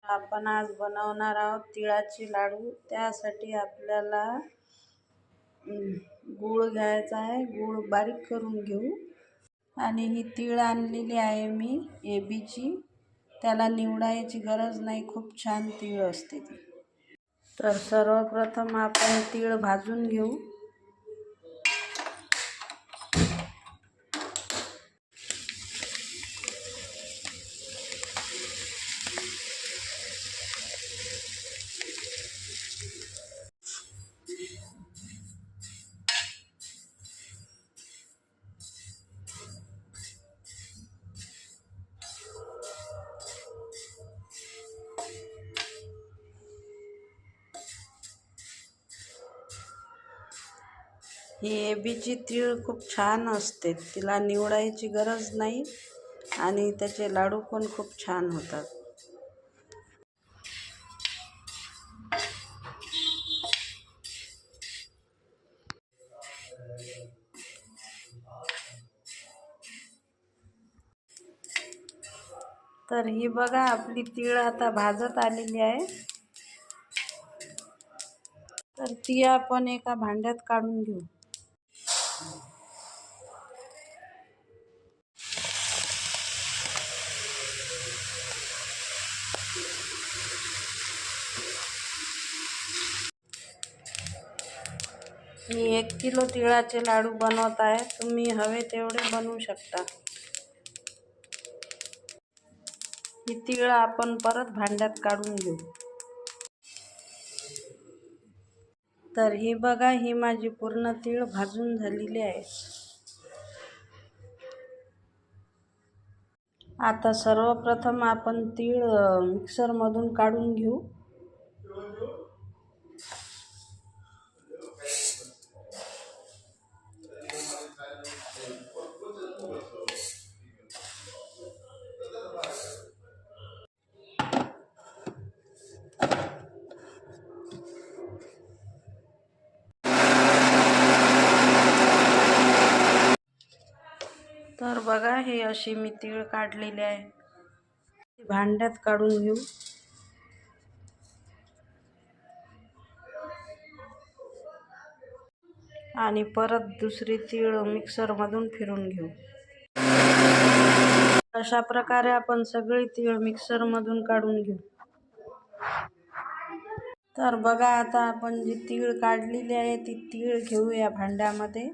आपण आज बनवणार आहोत तिळाचे लाडू। त्यासाठी आपल्याला गूळ घ्यायचा आहे। गूळ बारीक करून घेऊ आणि ही तीळ आणलेली आहे मी एबीची। त्याला निवडायची गरज नाही, खूप छान तीळ असते ती। तर सर्वप्रथम आपण तीळ भाजून घेऊ। ही एबीची तीळ खूप छान असते, तिला निवडायची गरज नाही आणि त्याचे लाडू पण खूप छान होतात। तर ही बघा आपली तीळ आता भाजत आलेली आहे। तर ती आपण एका भांड्यात काढून घेऊ। मी 1 किलो तिळाचे लाडू बनवत आहे, तुम्ही हवे तेवढे बनवू शकता। ही तीळ आपण परत भांड्यात काढून घेऊ। तर ही बघा, ही माझी पूर्ण तीळ भाजून झालेली आहे। आता सर्वप्रथम आपण तीळ मिक्सरमधून काढून घेऊ। तर बघा, हे अशी मी तीळ काढलेली आहे। भांड्यात काढून घेऊ आणि परत दुसरी तीळ मिक्सरमधून फिरून घेऊ। अशा प्रकारे आपण सगळी तीळ मिक्सरमधून काढून घेऊ। तर बघा, आता आपण जी तीळ काढलेली आहे ती तीळ घेऊ या भांड्यामध्ये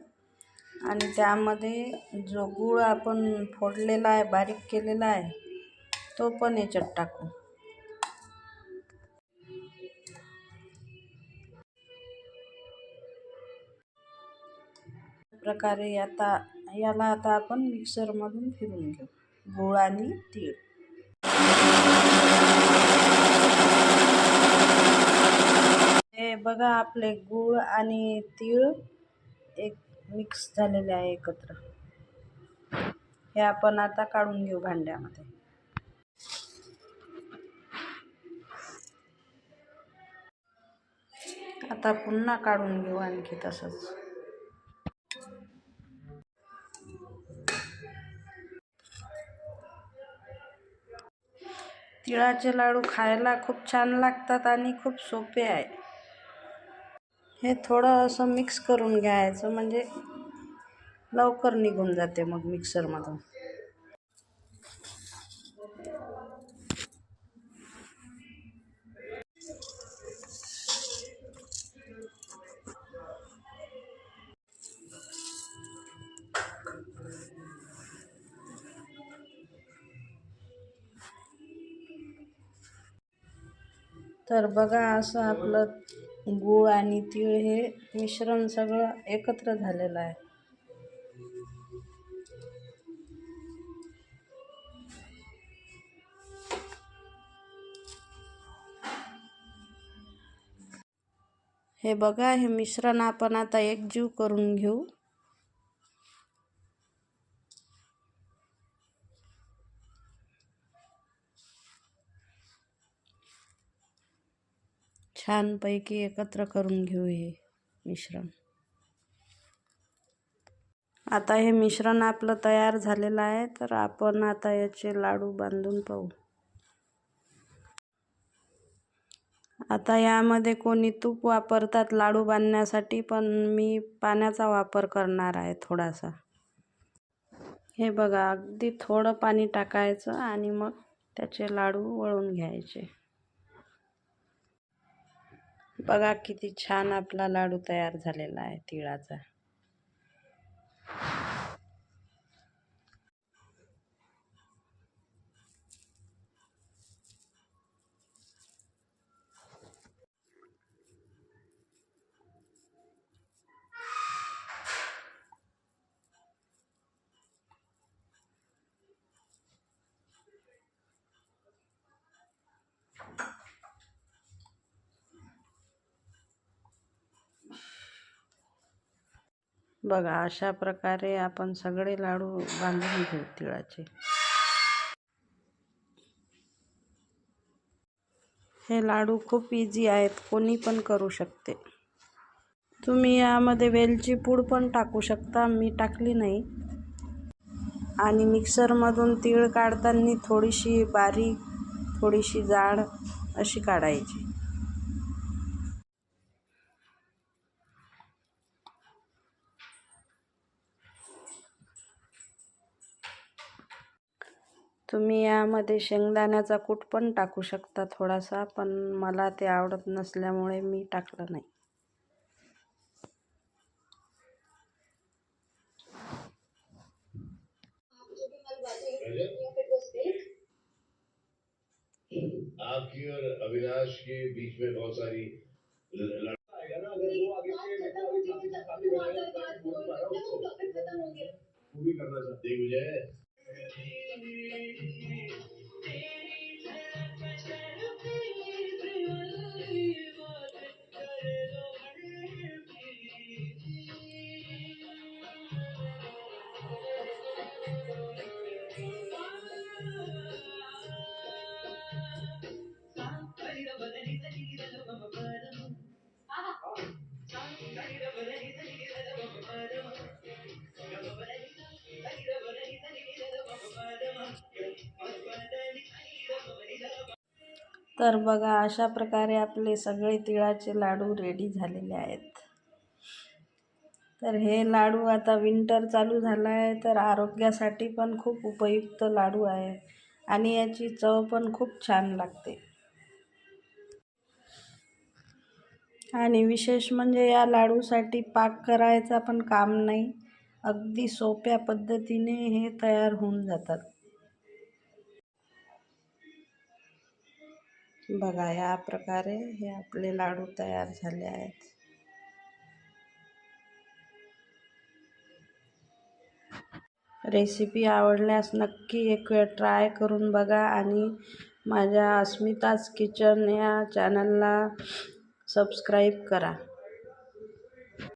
आणि त्यामध्ये जो गूळ आपण फोडलेला आहे, बारीक केलेला आहे, तो पण याच्यात टाकू। प्रकारे याला आता आपण मिक्सरमधून फिरून घेऊ, गूळ आणि तीळ। हे बघा, आपले गूळ आणि तीळ एक मिक्स झालेले आहे एकत्र। हे आपण आता काढून घेऊ भांड्यामध्ये। आता पुन्हा काढून घेऊ आणखी तसंच। तिळाचे लाडू खायला खूप छान लागतात आणि खूप सोपे आहे। हे थोडं असं मिक्स करून घ्यायचं, म्हणजे लवकर निघून जाते मग मिक्सरमधून। तर बघा, असं आपलं गूळ आणि तीळ हे मिश्रण सगळं एकत्र झालेलं आहे। हे बघा, हे मिश्रण आपण आता एकजीव करून घेऊ। छानपैकी एकत्र करून घेऊ हे मिश्रण। आता हे मिश्रण आपलं तयार झालेलं आहे, तर आपण आता याचे लाडू बांधून पाहू। आता यामध्ये कोणी तूप वापरतात लाडू बांधण्यासाठी, पण मी पाण्याचा वापर करणार आहे थोडासा. हे बघा, अगदी थोडं पाणी टाकायचं आणि मग त्याचे लाडू वळून घ्यायचे. बघा किती छान आपला लाडू तयार झालेला आहे तिळाचा. बघा, अशा प्रकारे आपण सगळे लाडू बांधून घेऊ तिळाचे. हे लाडू खूप इझी आहेत, कोणी पण करू शकते. तुम्ही यामध्ये वेलची पूड पण टाकू शकता, मी टाकली नाही. आणि मिक्सरमधून तीळ काढताना थोडीशी बारीक, थोडीशी जाड अशी काढायची. तुम्ही यामध्ये शेंगदाण्याचा कूट पण टाकू शकता थोडासा, पण मला ते आवडत नसल्यामुळे मी टाकलं नाही. आपकी और अविनाश के बीच में बहुत सारी मूवी करना चाहते मुझे। तर बघा, अशा प्रकारे आपले सगळे तिळाचे लाडू रेडी झालेले आहेत. तर हे लाडू आता विंटर चालू झाला आहे, तर आरोग्यासाठी पण खूप उपयुक्त लाडू आहे आणि याची चव पण खूप छान लागते. आणि विशेष म्हणजे या लाडूसाठी पाक करायचा पण काम नाही, अगदी सोप्या पद्धतीने हे तयार होऊन जातात. बघा, या प्रकारे हे आपले लाडू तयार झाले आहेत. रेसिपी आवडल्यास नक्की एक वेळ ट्राय करून बघा आणि माझ्या अस्मिताज किचन या चॅनलला सबस्क्राईब करा.